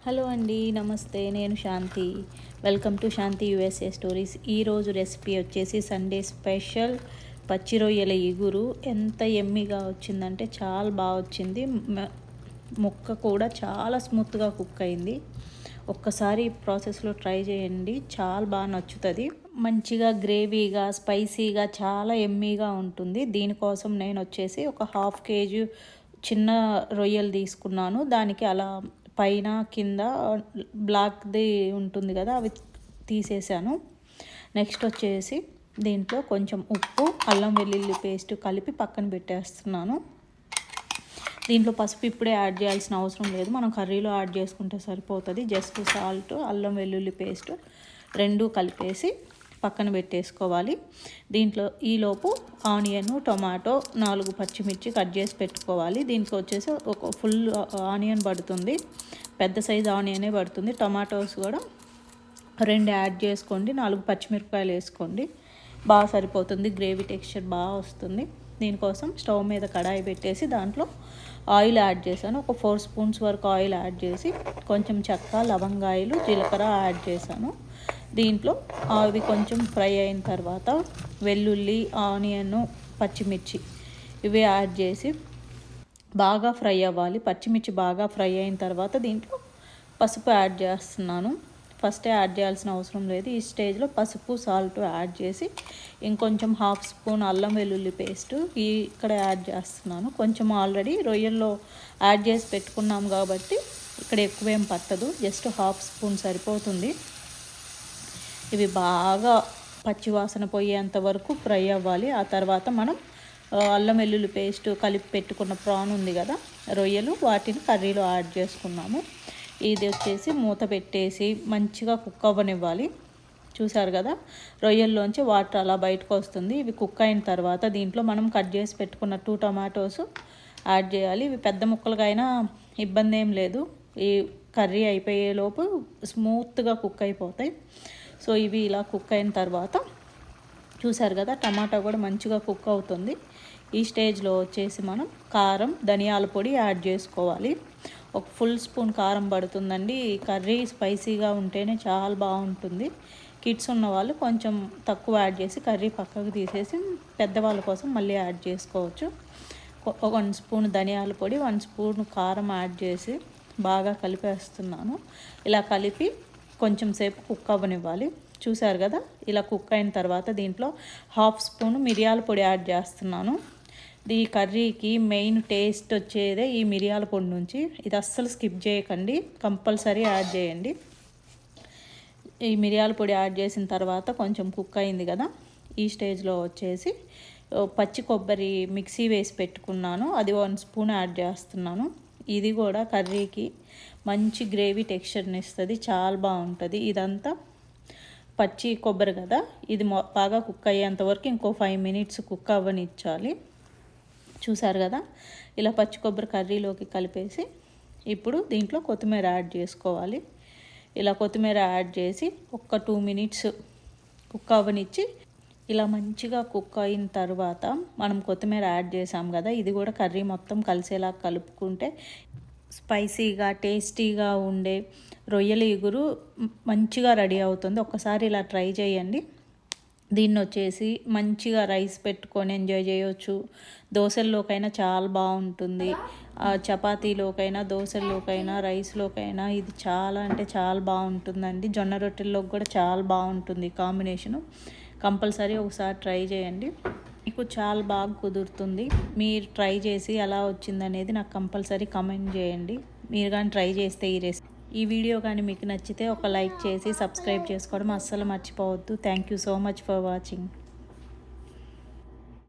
Hello అండి, నమస్తే. నేను Shanti. Welcome to Shanti USA stories. ఈరోజు రెసిపీ వచ్చేసి సండే స్పెషల్ పచ్చి రొయ్యల ఇగురు. ఎంత ఎమ్మిగా వచ్చిందంటే చాలా బాగా వచ్చింది. ముక్క కూడా చాలా స్మూత్గా కుక్ అయింది. ఒక్కసారి ఈ ప్రాసెస్లో ట్రై చేయండి, చాలా బాగా నచ్చుతుంది. మంచిగా గ్రేవీగా స్పైసీగా చాలా ఎమ్మీగా ఉంటుంది. దీనికోసం నేను వచ్చేసి ఒక 1/2 kg చిన్న రొయ్యలు తీసుకున్నాను. దానికి అలా పైన కింద బ్లాక్ది ఉంటుంది కదా, అవి తీసేసాను. నెక్స్ట్ వచ్చేసి దీంట్లో కొంచెం ఉప్పు, అల్లం వెల్లుల్లి పేస్ట్ కలిపి పక్కన పెట్టేస్తున్నాను. దీంట్లో పసుపు ఇప్పుడే యాడ్ చేయాల్సిన అవసరం లేదు, మనం కర్రీలో యాడ్ చేసుకుంటే సరిపోతుంది. జస్ట్ సాల్ట్, అల్లం వెల్లుల్లి పేస్ట్ రెండు కలిపేసి పక్కన పెట్టేసుకోవాలి. దీంట్లో ఈలోపు ఆనియన్, టొమాటో, 4 పచ్చిమిర్చి కట్ చేసి పెట్టుకోవాలి. దీంట్లో వచ్చేసి ఒక ఫుల్ ఆనియన్ పడుతుంది, పెద్ద సైజు ఆనియనే పడుతుంది. టొమాటోస్ కూడా 2 యాడ్ చేసుకోండి, 4 పచ్చిమిరపకాయలు వేసుకోండి, బాగా సరిపోతుంది. గ్రేవీ టెక్స్చర్ బాగా వస్తుంది. దీనికోసం స్టవ్ మీద కడాయి పెట్టేసి దాంట్లో ఆయిల్ యాడ్ చేశాను. ఒక 4 స్పూన్స్ వరకు ఆయిల్ యాడ్ చేసి కొంచెం చెక్క, లవంగాయలు, జీలకర్ర యాడ్ చేశాను. దీంట్లో అవి కొంచెం ఫ్రై అయిన తర్వాత వెల్లుల్లి, ఆనియన్, పచ్చిమిర్చి ఇవి యాడ్ చేసి బాగా ఫ్రై అవ్వాలి. పచ్చిమిర్చి బాగా ఫ్రై అయిన తర్వాత దీంట్లో పసుపు యాడ్ చేస్తున్నాను. ఫస్టే యాడ్ చేయాల్సిన అవసరం లేదు. ఈ స్టేజ్లో పసుపు, సాల్ట్ యాడ్ చేసి ఇంకొంచెం 1/2 స్పూన్ అల్లం వెల్లుల్లి పేస్ట్ ఇక్కడ యాడ్ చేస్తున్నాను. కొంచెం ఆల్రెడీ రొయ్యల్లో యాడ్ చేసి పెట్టుకున్నాం కాబట్టి ఇక్కడ ఎక్కువేం పట్టదు, జస్ట్ 1/2 స్పూన్ సరిపోతుంది. ఇవి బాగా పచ్చివాసన పోయేంత వరకు ఫ్రై అవ్వాలి. ఆ తర్వాత మనం అల్లం వెల్లుల్లి పేస్ట్ కలిపి పెట్టుకున్న ప్రాన్ ఉంది కదా, రొయ్యలు, వాటిని కర్రీలో యాడ్ చేసుకున్నాము. ఇది వచ్చేసి మూత పెట్టేసి మంచిగా కుక్ అవ్వనివ్వాలి. చూసారు కదా, రొయ్యల్లోంచి వాటర్ అలా బయటకు వస్తుంది. ఇవి కుక్ అయిన తర్వాత దీంట్లో మనం కట్ చేసి పెట్టుకున్న 2 టమాటోస్ యాడ్ చేయాలి. ఇవి పెద్ద ముక్కలుగా అయినా ఇబ్బంది ఏం లేదు, ఈ కర్రీ అయిపోయేలోపు స్మూత్గా కుక్ అయిపోతాయి. సో ఇవి ఇలా కుక్ అయిన తర్వాత చూసారు కదా, టమాటా కూడా మంచిగా కుక్ అవుతుంది. ఈ స్టేజ్లో వచ్చేసి మనం కారం, ధనియాల పొడి యాడ్ చేసుకోవాలి. ఒక ఫుల్ స్పూన్ కారం పడుతుందండి. ఈ కర్రీ స్పైసీగా ఉంటేనే చాలా బాగుంటుంది. కిడ్స్ ఉన్న వాళ్ళు కొంచెం తక్కువ యాడ్ చేసి కర్రీ పక్కకు తీసేసి పెద్దవాళ్ళ కోసం మళ్ళీ యాడ్ చేసుకోవచ్చు. 1 స్పూన్ ధనియాల పొడి, 1 స్పూన్ కారం యాడ్ చేసి బాగా కలిపేస్తున్నాను. ఇలా కలిపి కొంచెం సేపు కుక్ అవ్వనివ్వాలి. చూసారు కదా, ఇలా కుక్ అయిన తర్వాత దీంట్లో 1/2 స్పూన్ మిరియాల పొడి యాడ్ చేస్తున్నాను. ఈ కర్రీకి మెయిన్ టేస్ట్ వచ్చేదే ఈ మిరియాల పొడి నుంచి. ఇది అస్సలు స్కిప్ చేయకండి, కంపల్సరీ యాడ్ చేయండి. ఈ మిరియాల పొడి యాడ్ చేసిన తర్వాత కొంచెం కుక్ అయింది కదా, ఈ స్టేజ్లో వచ్చేసి పచ్చి కొబ్బరి మిక్సీ వేసి పెట్టుకున్నాను, అది 1 స్పూన్ యాడ్ చేస్తున్నాను. ఇది కూడా కర్రీకి మంచి గ్రేవీ టెక్స్చర్ని ఇస్తుంది, చాలా బాగుంటుంది. ఇదంతా పచ్చి కొబ్బరి కదా, ఇది బాగా కుక్ అయ్యేంత వరకు ఇంకో 5 మినిట్స్ కుక్ అవ్వనిచ్చాలి. చూసారు కదా, ఇలా పచ్చి కొబ్బరి కర్రీలోకి కలిపేసి ఇప్పుడు దీంట్లో కొత్తిమీర యాడ్ చేసుకోవాలి. ఇలా కొత్తిమీర యాడ్ చేసి ఒక 2 మినిట్స్ కుక్ అవ్వనిచ్చి ఇలా మంచిగా కుక్ అయిన తర్వాత మనం కొత్తిమీర యాడ్ చేసాం కదా, ఇది కూడా కర్రీ మొత్తం కలిసేలా కలుపుకుంటే స్పైసీగా టేస్టీగా ఉండే రొయ్యల ఇగురు మంచిగా రెడీ అవుతుంది. ఒక్కసారి ఇలా ట్రై చేయండి. దీన్ని వచ్చేసి మంచిగా రైస్ పెట్టుకొని ఎంజాయ్ చేయొచ్చు. దోశల్లోకైనా చాలా బాగుంటుంది, చపాతీలోకైనా, దోశల్లోకైనా, రైస్లోకైనా ఇది చాలా అంటే చాలా బాగుంటుందండి. జొన్న రొట్టెల్లోకి కూడా చాలా బాగుంటుంది కాంబినేషను. కంపల్సరీ ఒకసారి ట్రై చేయండి, మీకు చాలా బాగా కుదురుతుంది. మీరు ట్రై చేసి ఎలా వచ్చిందనేది నాకు కంపల్సరీ కమెంట్ చేయండి. మీరు కానీ ట్రై చేస్తే ఈ వీడియో కానీ మీకు నచ్చితే ఒక లైక్ చేసి సబ్స్క్రైబ్ చేసుకోవడం అస్సలు మర్చిపోవద్దు. Thank you so much for watching.